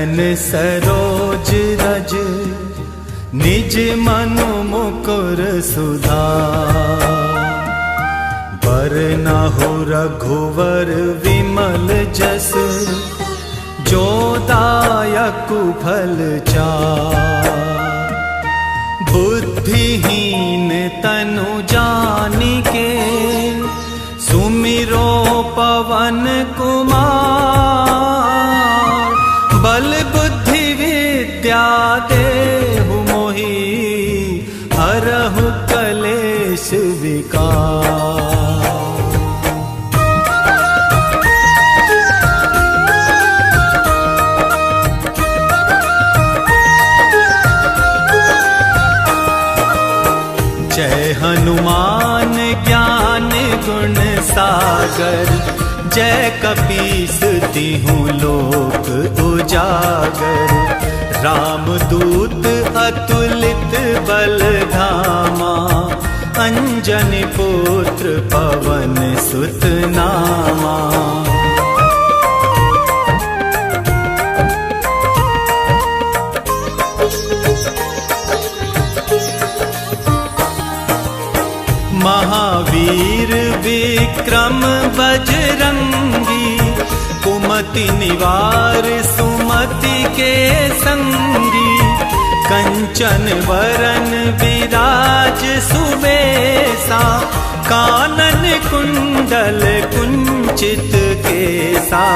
चरण सरोज रज, निज मनु मुकुर सुधार। बरनहु रघुवर विमल जस, जो दायकु फल चार। बुद्धिहीन तनु जानिके, सुमिरो पवन कुमार। बल बुद्धि विद्या देहु मोहि, हरहु कलेश विकार। जय हनुमान ज्ञान गुण सागर, जय कपीस तिहु लोक उजागर। रामदूत अतुलित बल धामा, अंजनी पुत्र पवन सुत नामा। महावीर विक्रम बजरंगी, कुमति निवार सुमति के संगी। कंचन वरन विराज सुबेसा, कानन कुंडल कुंचित केसा।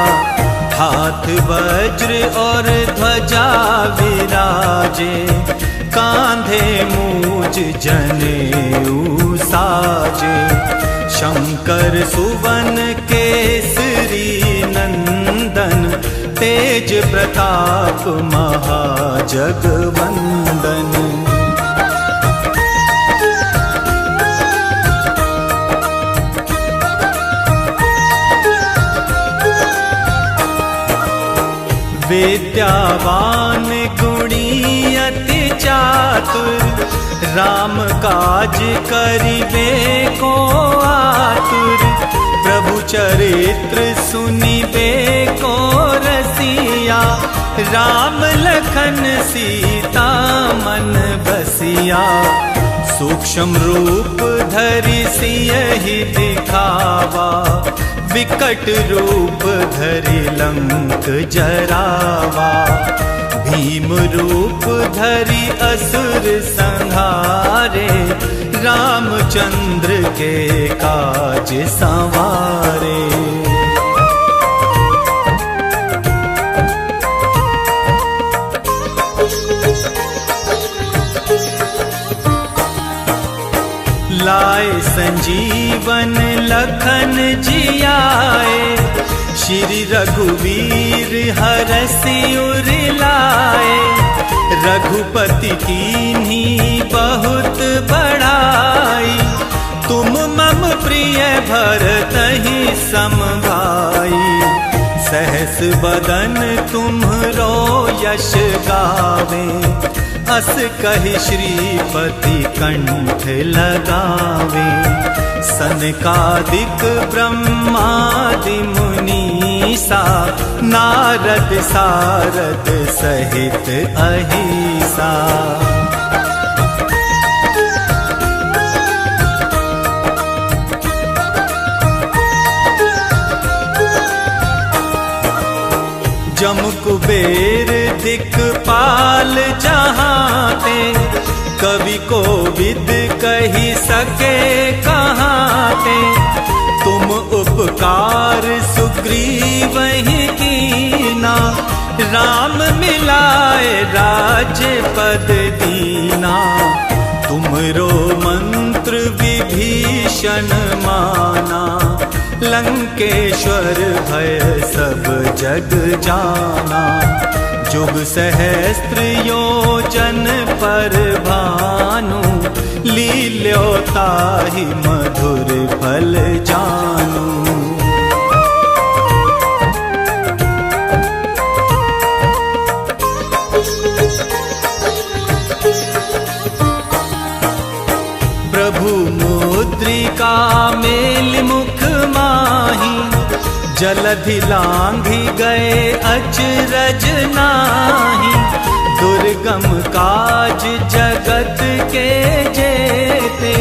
हाथ वज्र और ध्वजा विराजे, कांधे मूज जनेऊ साजे। शंकर सुवन केसरी नंदन, तेज प्रताप महाजगवंदन। विद्यावान गुणी अति चातुर, राम काज करिबे को आतुर। प्रभु चरित्र सुनिबे को रसिया, राम लखन सीता मन बसिया। सूक्ष्म रूप धरि सियहि दिखावा, विकट रूप धरि लंक जरावा। भीम रूप धरि असुर संहारे, रामचंद्र के काज संवारे। लाए संजीवन लखन जियाए, श्री रघुवीर हरषि उर लाए। रघुपति कीन्ही बहुत बड़ाई, तुम मम प्रिय भरतहि सम भाई। सहस बदन तुम्हरो यश गावे, अस कहि श्रीपति कंठ लगावे। सनकादिक ब्रह्मादि मुनीसा, नारद सारद सहित अहिसा। जम कुबेर दिक्पाल जहाँते, कवि को विद कही सके कहाँते। तुम उपकार सुग्रीवहि कीना, राम मिलाए राजपद दीना। तुमरो मंत्र विभीषण माना, लंकेश्वर भय सब जग जाना। जुग सहस्त्र योजन पर भानु, लील्यो ताहि मधुर फल जानू। प्रभु मुद्रिका मेलि मुख माहि, जलधि लांघि गए अचरज नाही, दुर्गम काज जगत के जेते,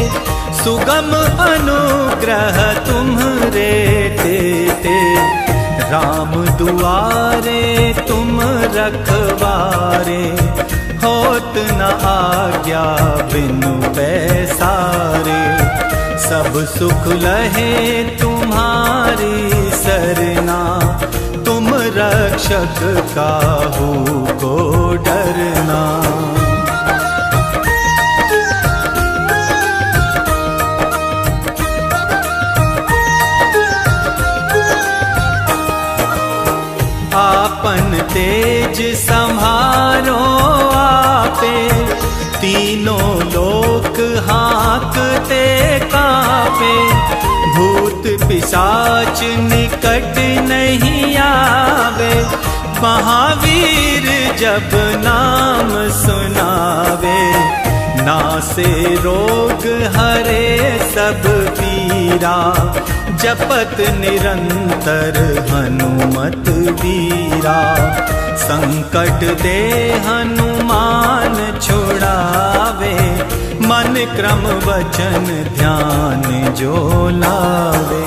सुगम अनुग्रह तुम्हरे तेते। राम दुआरे तुम रखवारे, होत न आज्ञा बिनु पैसारे। सब सुख लहे तुम्हारी सरना, तुम रक्षक काहू को डरना। आपन तेज सम्हारो आपे, तीनों लोक हाँकते कापे। भूत पिशाच निकट नहीं आवे, महावीर जब नाम सुनावे। नासे रोग हरे सब पीरा, जपत निरंतर हनुमत वीरा। संकट दे हनुमान छुड़ावे, मन क्रम वचन ध्यान जो लावे।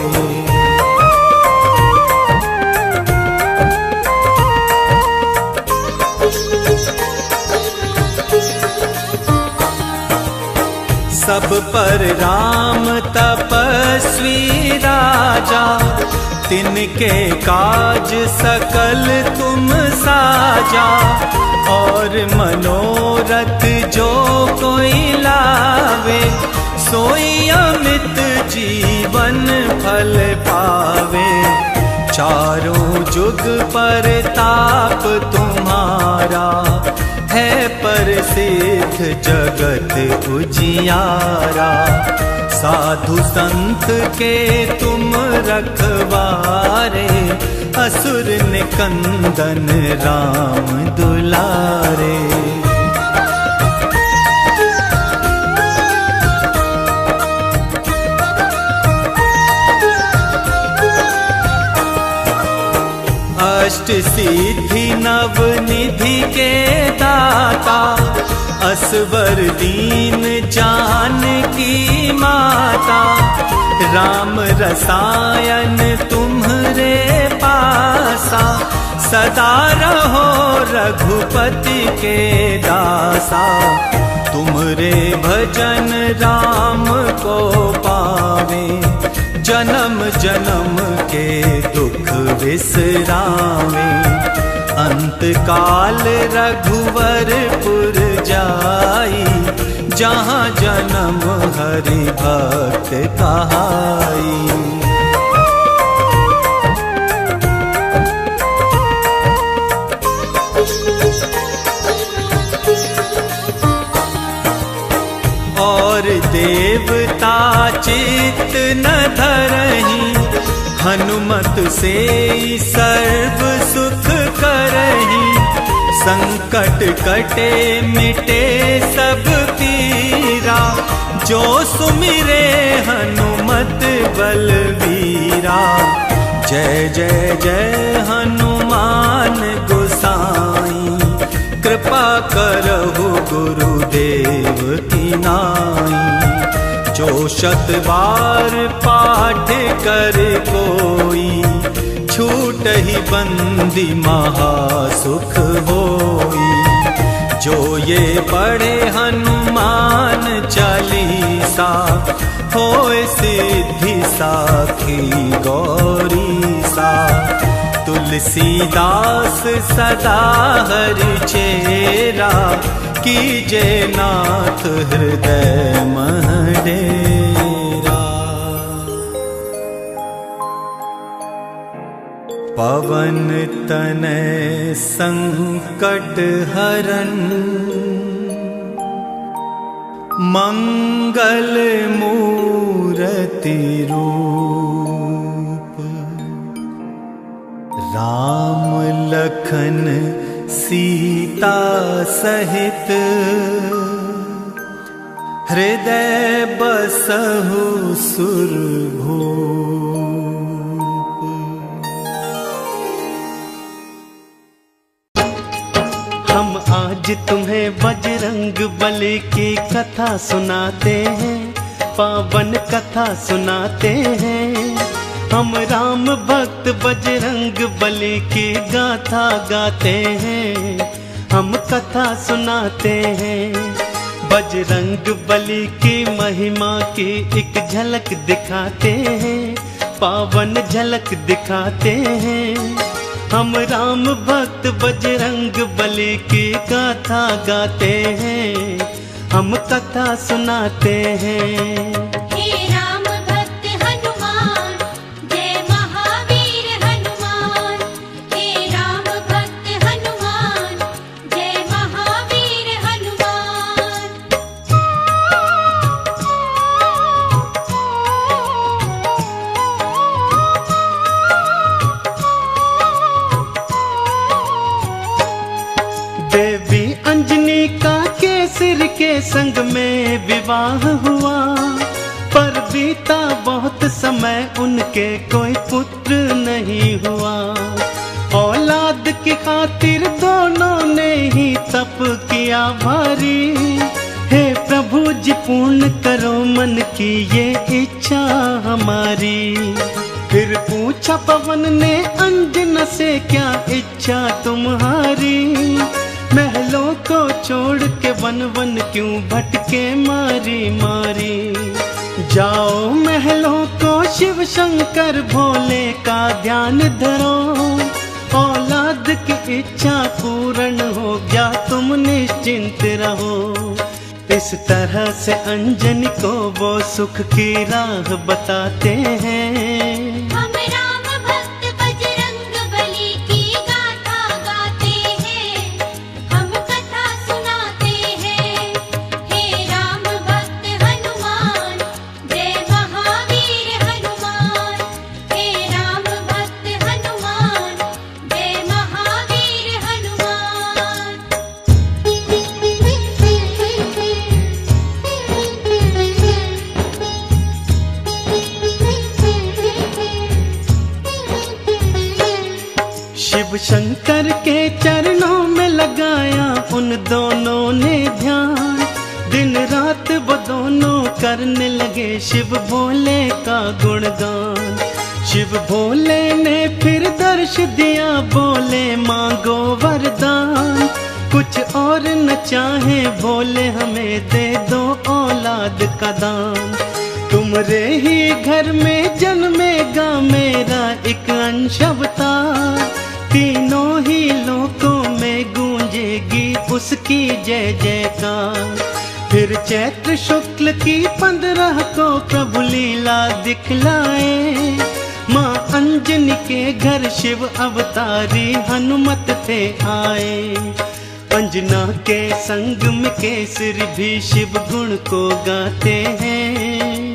सब पर राम तपस्वी राजा, तिनके काज सकल तुम साजा। और मनोरथ जो कोई लावे, सोई अमित जीवन फल पावे। चारों जुग पर ताप तुम्हारा, है प्रसिद्ध जगत उजियारा। साधु संत के तुम रखवारे, असुर निकंदन राम दुलारे। अष्ट सिद्धि नव निधि के दाता, असवर दीन जानकी माता। राम रसायन तुम्हरे पासा, सदा रहो रघुपति के दासा। तुमरे भजन राम को पावे, जन्म जन्म के दुख विसरावे। अंत काल रघुवरपुर जाई, जहाँ जन्म हरि भक्त कहाई। और देवता चित्त न धरहीं, हनुमत से सर्व सुख करहीं। संकट कटे मिटे सब पीरा, जो सुमिरे हनुमत बलवीरा। जय जय जय हनुमान गोसाई, कृपा करहु गुरुदेव की नाई। जो शत बार पाठ कर कोई, छूटहि बंदी महासुख होई। जो ये पढ़े हनुमान चालीसा, होए सिद्धि साखी गौरी सा। तुलसीदास सदा हरि चेरा, कीजे नाथ हृदय मह डेरा। पवन तनय संकट हरन, मंगल मूरति रूप। राम लखन सीता सहित, हृदय बसहु सुरभूप। हम आज तुम्हें बजरंग बली की कथा सुनाते हैं, पावन कथा सुनाते हैं। हम राम भक्त बजरंग बली की गाथा गाते हैं, हम कथा सुनाते हैं। बजरंग बली की महिमा की एक झलक दिखाते हैं, पावन झलक दिखाते हैं। हम राम भक्त बजरंग बली की गाथा गाते हैं, हम कथा सुनाते हैं। देवी अंजनी का केसर के संग में विवाह हुआ, पर बीता बहुत समय उनके कोई पुत्र नहीं हुआ। औलाद की खातिर दोनों ने ही तप किया भारी, हे प्रभु जी पूर्ण करो मन की ये इच्छा हमारी। फिर पूछा पवन ने अंजना से क्या इच्छा तुम्हारी, महलों को छोड़ के वन वन क्यों भटके मारी मारी। जाओ महलों को शिव शंकर भोले का ध्यान धरो, औलाद की इच्छा पूर्ण हो गया तुम निश्चिंत रहो। इस तरह से अंजनी को वो सुख की राह बताते हैं। शिव शंकर के चरणों में लगाया उन दोनों ने ध्यान, दिन रात वो दोनों करने लगे शिव भोले का गुणगान। शिव भोले ने फिर दर्श दिया, बोले मांगो वरदान। कुछ और न चाहे भोले हमें दे दो औलाद का दान। तुमरे ही घर में जन्मेगा मेरा एक अंश अवतार, तीनों ही लोकों में गूंजेगी उसकी जय जयकार। फिर चैत्र शुक्ल की 15 को प्रभु लीला दिखलाए, माँ अंजनी के घर शिव अवतारी हनुमत थे आए। अंजना के संग में केसरी भी शिव गुण को गाते हैं।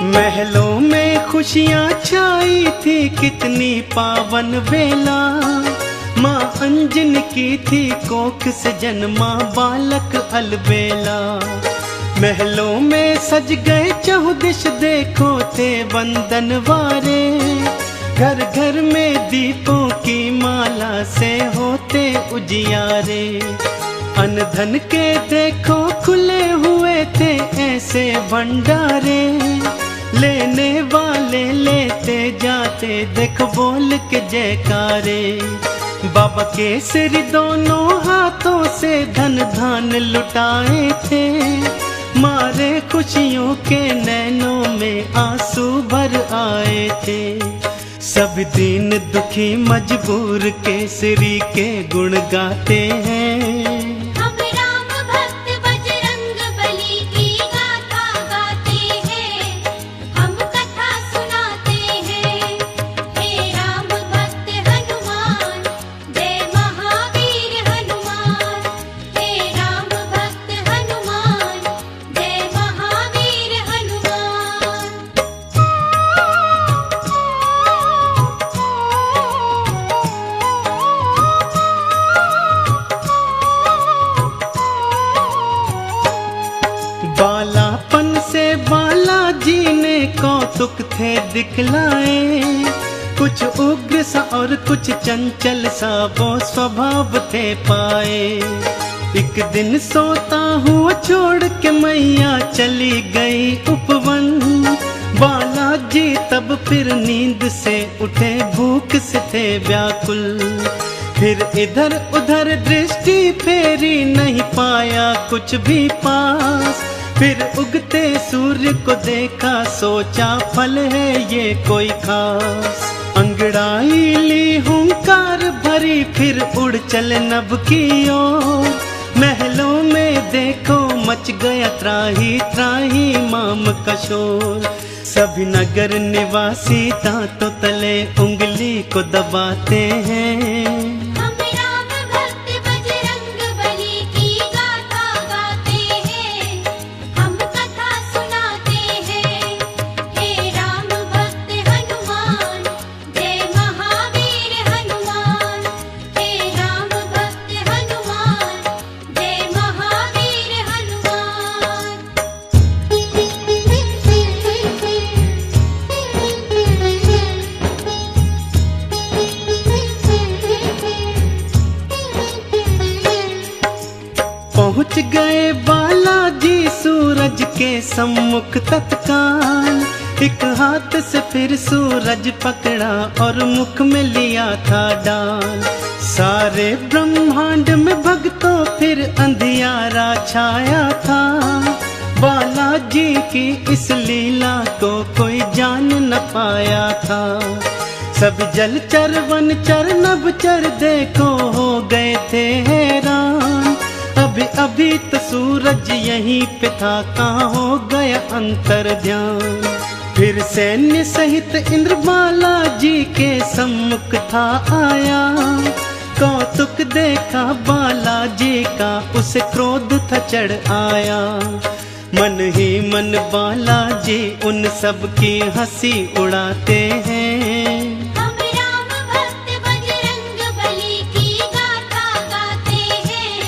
महलों में खुशियाँ छाई थी कितनी पावन बेला, माँ अंजनी की थी कोख से जन्मा बालक अलबेला। महलों में सज गए चहुदिश देखो थे बंदन वारे, घर घर में दीपों की माला से होते उजियारे। अन्न धन के देखो खुले हुए थे ऐसे भंडारे, लेने वाले लेते जाते देखो बोल के जयकारे। बाबा केसरी दोनों हाथों से धन धान लुटाए थे, मारे खुशियों के नैनों में आंसू भर आए थे। सब दीन दुखी मजबूर केसरी के गुण गाते हैं। दिखलाए। कुछ उग्र सा और कुछ चंचल सा वो स्वभाव थे पाए। एक दिन सोता हुआ छोड़ के मैया चली गई उपवन। बालाजी तब फिर नींद से उठे, भूख से थे व्याकुल। फिर इधर उधर दृष्टि फेरी, नहीं पाया कुछ भी पास। फिर उगते सूर्य को देखा, सोचा फल है ये कोई खास। अंगड़ाई ली हुंकार भरी, फिर उड़ चले नभ की ओर। महलों में देखो मच गया त्राही त्राही माम का शोर। सभी नगर निवासी दांतों तले उंगली को दबाते हैं। हम राम भक्त बजरंग बली की गाथा गाते हैं, हम कथा सुनाते हैं। हे राम भक्त हनुमान, जय महावीर हनुमान। हे राम भक्त हनुमान, जय महावीर हनुमान। पहुँच गए बालाजी सूरज के सम्मुख तत्काल। एक हाथ से फिर सूरज पकड़ा और मुख में लिया था डाल। सारे ब्रह्मांड में भक्तों फिर अंधियारा छाया था। बालाजी की इस लीला को कोई जान न पाया था। सब जलचर वनचर नभचर देखो हो गए थे हैरान। अभी अभी तो सूरज यहीं पे था, कहाँ हो गया अंतर ध्यान। फिर सैन्य सहित इंद्र बालाजी के सम्मुख था आया। कौतुक देखा बालाजी का, उसे क्रोध था चढ़ आया। मन ही मन बालाजी उन सब की हंसी उड़ाते हैं। हम राम भक्त बजरंग बली की गाथा गाते हैं,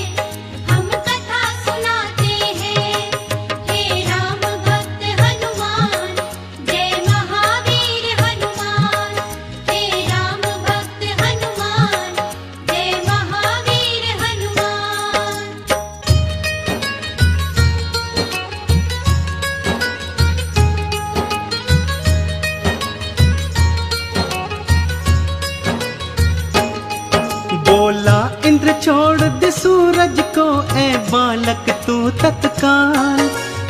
हम कथा सुनाते हैं। हे राम भक्त हनुमान, जय महावीर हनुमान। हे राम भक्त हनुमान, जय महावीर हनुमान। बोला इंद्र छोड़ दे सूरज को, ए बालक तू तत्काल।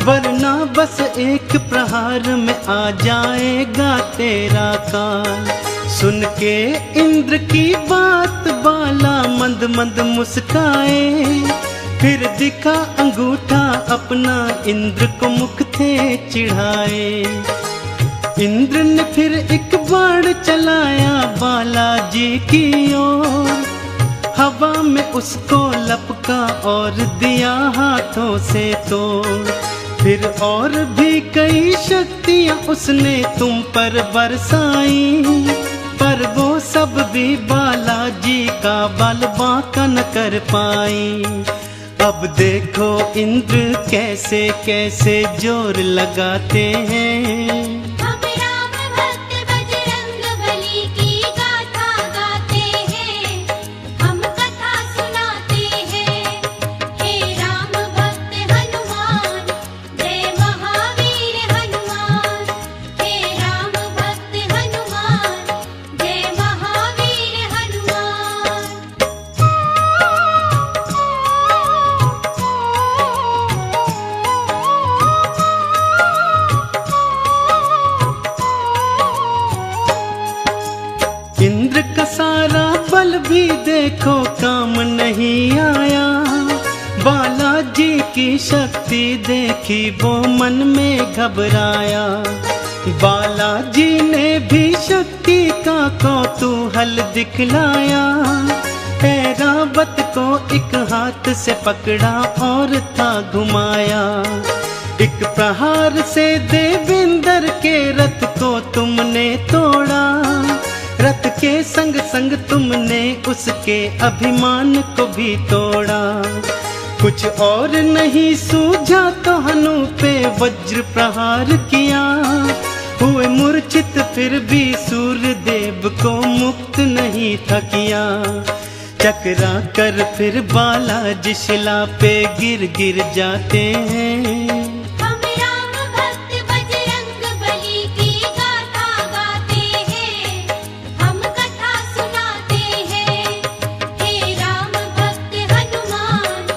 वरना बस एक प्रहार में आ जाएगा तेरा काल। सुन के इंद्र की बात बाला मंद मंद मुस्काए। फिर दिखा अंगूठा अपना, इंद्र को मुख थे चिढ़ाए। इंद्र ने फिर एक बाण चलाया बालाजी की ओर। हवा में उसको लपका और दिया हाथों से तोड़। फिर और भी कई शक्तियां उसने तुम पर बरसाई। पर वो सब भी बालाजी का बल बांका न कर पाई। अब देखो इंद्र कैसे कैसे जोर लगाते हैं। हम राम भक्त बजरंग बली की गाथा गाते हैं, हम कथा सुनाते हैं। हे राम भक्त हनुमान, जय महावीर हनुमान। हे राम भक्त हनुमान, जय महावीर हनुमान। इंद्र का सारा बल भी देखो काम नहीं आया। बालाजी की शक्ति देखी वो मन में घबराया। बालाजी ने भी शक्ति का कौतूहल दिखलाया। ऐरावत को एक हाथ से पकड़ा और था घुमाया। एक प्रहार से देवेंद्र के रथ को तुमने तोड़ा। रथ के संग संग तुमने उसके अभिमान को भी तोड़ा। कुछ और नहीं सूझा तो हनु पे वज्र प्रहार किया। हुए मूर्छित फिर भी सूर्यदेव को मुक्त नहीं था किया। चकरा कर फिर बालाजी शिला पे गिर गिर जाते हैं। हम राम भक्त बजरंग बली की गाथा गाते हैं, हम कथा सुनाते हैं। हे राम भक्त हनुमान,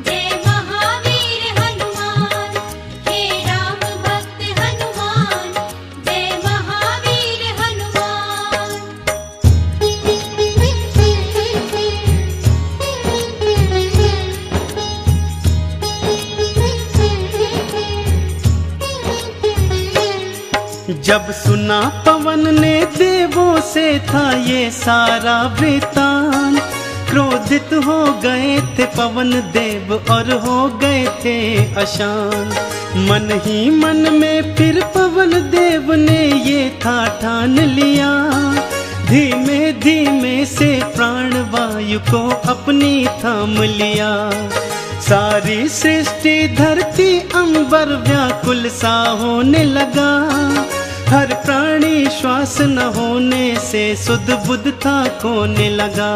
जय महावीर हनुमान। हे राम भक्त हनुमान, जय महावीर हनुमान। जब सुना पवन ने देवों से था ये सारा वृतांत, क्रोधित हो गए थे पवन देव और हो गए थे अशांत। मन ही मन में फिर पवन देव ने ये था ठान लिया, धीमे धीमे से प्राण वायु को अपनी थाम लिया। सारी सृष्टि धरती अंबर व्याकुल सा होने लगा, हर प्राणी श्वास न होने से सुध बुध था खोने लगा।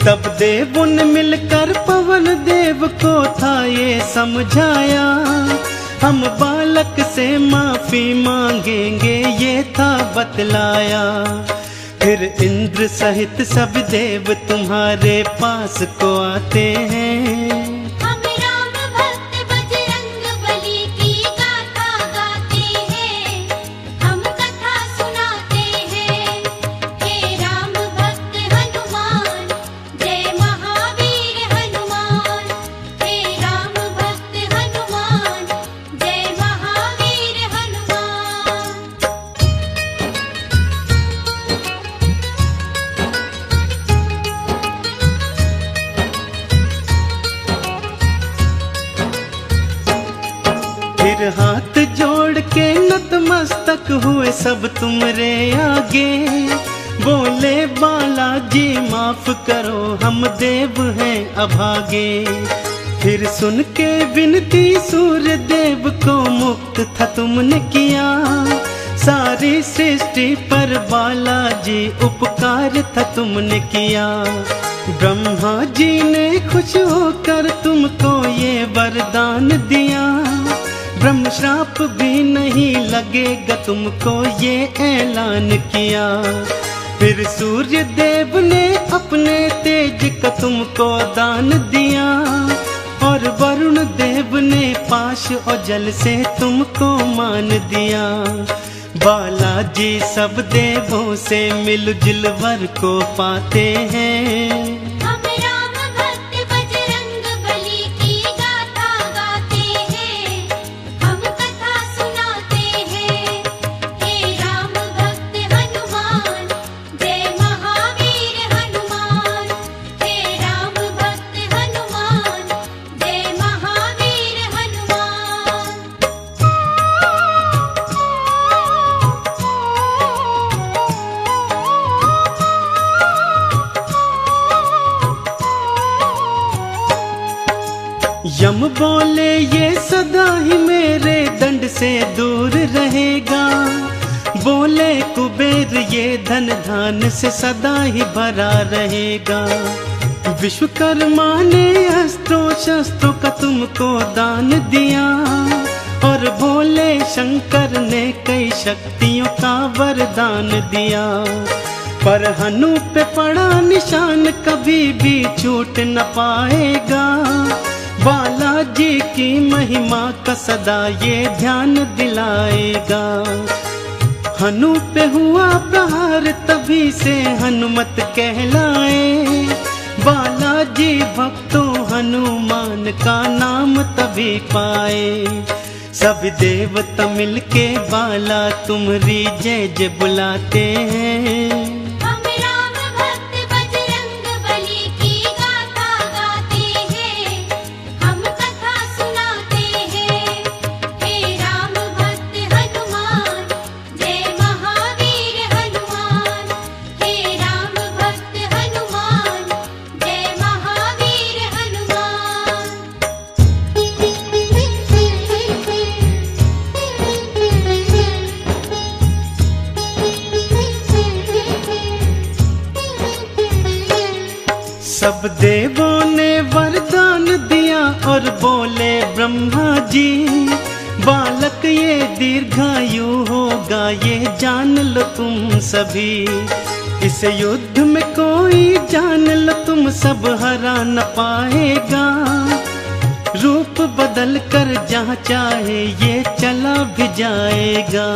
तब देवों ने मिलकर पवन देव को था ये समझाया, हम बालक से माफी मांगेंगे ये था बतलाया। फिर इंद्र सहित सब देव तुम्हारे पास को आते हैं। हम राम भक्त बजरंग बली की गाथा गाते हैं, हम कथा सुनाते हैं। हे राम भक्त हनुमान, जय महावीर हनुमान। हे राम भक्त हनुमान, जय महावीर हनुमान। फिर हाथ जोड़ के नतमस्तक हुए सब तुमरे आगे, बोले बालाजी माफ करो हम देव हैं अभागे। फिर सुन के विनती सूर्य देव को मुक्त था तुमने किया, सारी सृष्टि पर बालाजी उपकार था तुमने किया। ब्रह्मा जी ने खुश होकर तुमको ये वरदान दिया, ब्रह्म श्राप भी नहीं लगेगा तुमको ये ऐलान किया। फिर सूर्य देव ने अपने तेज का तुमको दान दिया, और वरुण देव ने पाश और जल से तुमको मान दिया। बालाजी सब देवों से मिलजुल वर को पाते हैं। हम राम भक्त बजरंग बली की गाथा गाते हैं, हम कथा सुनाते हैं। हे राम भक्त हनुमान, जय महावीर हनुमान। हे राम भक्त हनुमान, जय महावीर हनुमान। यम बोले ये सदा ही मेरे दंड से दूर रहेगा, बोले कुबेर ये धन धान से सदा ही भरा रहेगा। विश्वकर्मा ने अस्त्रों शस्त्रों का तुमको दान दिया, और भोले शंकर ने कई शक्तियों का वरदान दिया। पर हनु पे पड़ा निशान कभी भी छूट न पाएगा, बालाजी की महिमा का सदा ये ध्यान दिलाएगा। हनु पे हुआ प्रहार तभी से हनुमत कहलाए, बालाजी भक्तों हनुमान का नाम तभी पाए। सब देवता मिलके बाला तुम्हारी जय जय बुलाते हैं। हम राम भक्त बजरंग बली की गाथा गाते हैं, हम कथा सुनाते हैं। हे राम भक्त हनुमान, जय महावीर हनुमान। हे राम भक्त हनुमान, जय महावीर हनुमान। सब देवों ने वरदान दिया और बोले ब्रह्मा जी, बालक ये दीर्घायु होगा, ये जान लो तुम सभी। इस युद्ध में कोई जान लो तुम सब हरा न पाएगा। रूप बदल कर जहाँ चाहे ये चला भी जाएगा।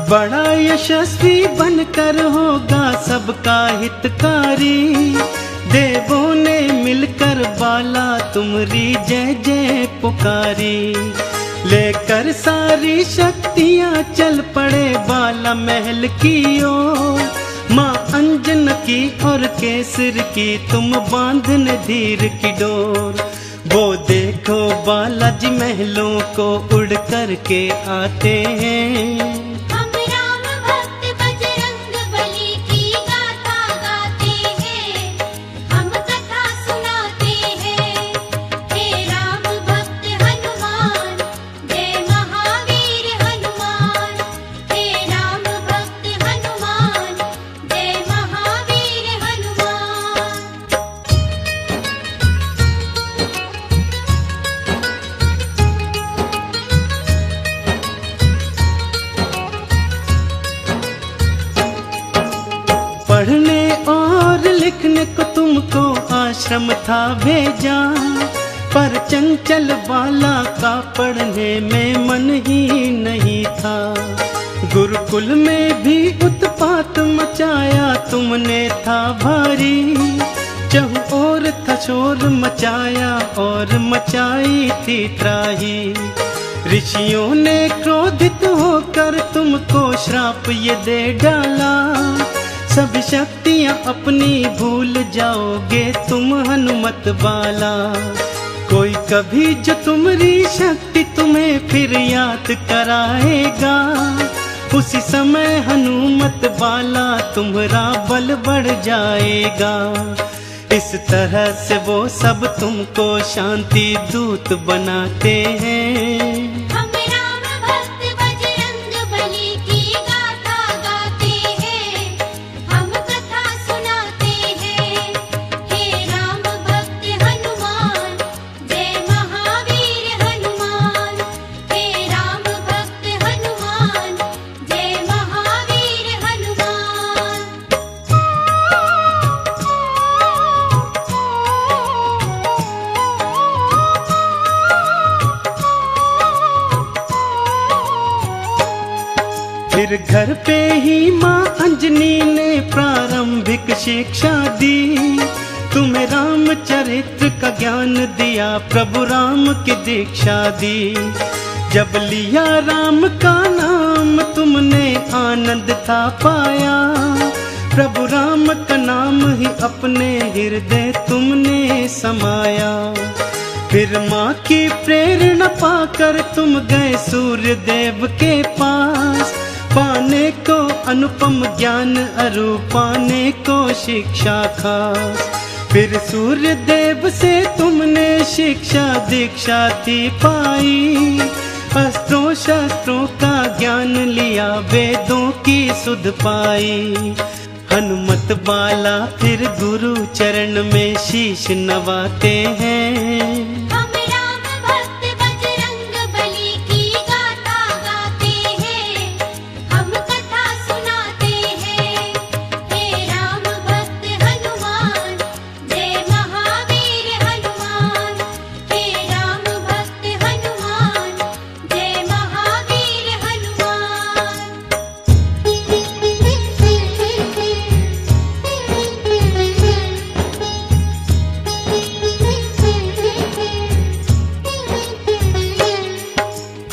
बड़ा यशस्वी बनकर होगा सबका हितकारी। देवों ने मिलकर बाला तुम्हारी जय जय पुकारी। लेकर सारी शक्तियाँ चल पड़े बाला महल की ओर। माँ अंजन की और केसर की तुम बांधने धीर की डोर। वो देखो बालाजी महलों को उड़ कर के आते हैं। हम राम भक्त बजरंग बली की गाथा गाते हैं, हम कथा सुनाते हैं। हे राम भक्त हनुमान, जय महावीर हनुमान। हे राम भक्त हनुमान, जय महावीर हनुमान। पढ़ने और लिखने को तुमको आश्रम था भेजा, पर चंचल बाला का पढ़ने में मन ही नहीं था। गुरुकुल में भी उत्पात मचाया तुमने था भारी। चहु और था शोर मचाया और मचाई थी त्राही। ऋषियों ने क्रोधित होकर तुमको श्राप ये दे डाला। सब शक्तियाँ अपनी भूल जाओगे तुम हनुमत बाला। कोई कभी जो तुम्हारी शक्ति तुम्हें फिर याद कराएगा, उसी समय हनुमत बाला तुम्हारा बल बढ़ जाएगा। इस तरह से वो सब तुमको शांति दूत बनाते हैं। हम राम भक्त बजरंग बली की गाथा गाते हैं, हम कथा सुनाते हैं। हे राम भक्त हनुमान, जय महावीर हनुमान। हे राम भक्त हनुमान, जय महावीर हनुमान। फिर घर पे ही माँ अंजनी ने प्रारंभिक शिक्षा दी। तुम्हें रामचरित्र का ज्ञान दिया, प्रभु राम की दीक्षा दी। जब लिया राम का नाम तुमने आनंद था पाया। प्रभु राम का नाम ही अपने हृदय तुमने समाया। फिर माँ की प्रेरणा पाकर तुम गए सूर्य देव के पास। पाने को अनुपम ज्ञान अरु पाने को शिक्षा खास। फिर सूर्य देव से तुमने शिक्षा दीक्षा थी पाई। अस्त्रों शस्त्रों का ज्ञान लिया, वेदों की सुध पाई। हनुमत बाला फिर गुरु चरण में शीश नवाते हैं। हम राम भक्त बजरंग बली की गाथा गाते हैं, हम कथा सुनाते हैं। हे राम भक्त हनुमान, जय महावीर हनुमान। हे राम भक्त हनुमान, जय महावीर हनुमान।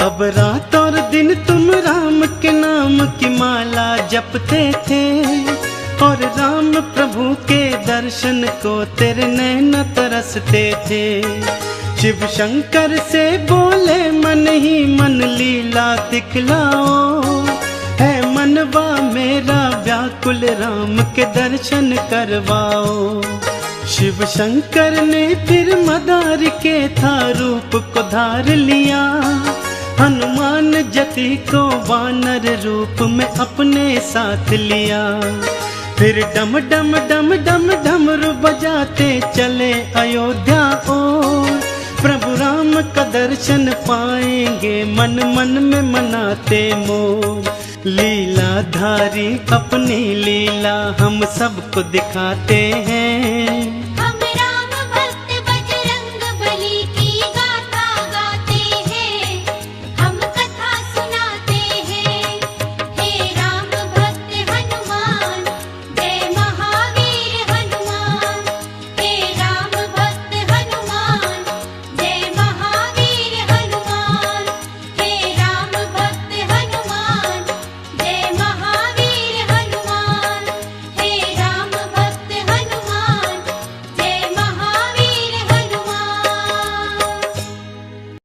अब रात और दिन तुम राम के नाम की माला जपते थे। और राम प्रभु के दर्शन को तेरे नैन तरसते थे। शिव शंकर से बोले मन ही मन लीला दिखलाओ। है मनवा मेरा व्याकुल राम के दर्शन करवाओ। शिव शंकर ने फिर मदार के था रूप को धार लिया। हनुमान जति को वानर रूप में अपने साथ लिया। फिर डम डम डम डम डमरू बजाते चले अयोध्या ओर। प्रभु राम का दर्शन पाएंगे, मन मन में मनाते मोर। लीलाधारी अपनी लीला हम सबको दिखाते हैं,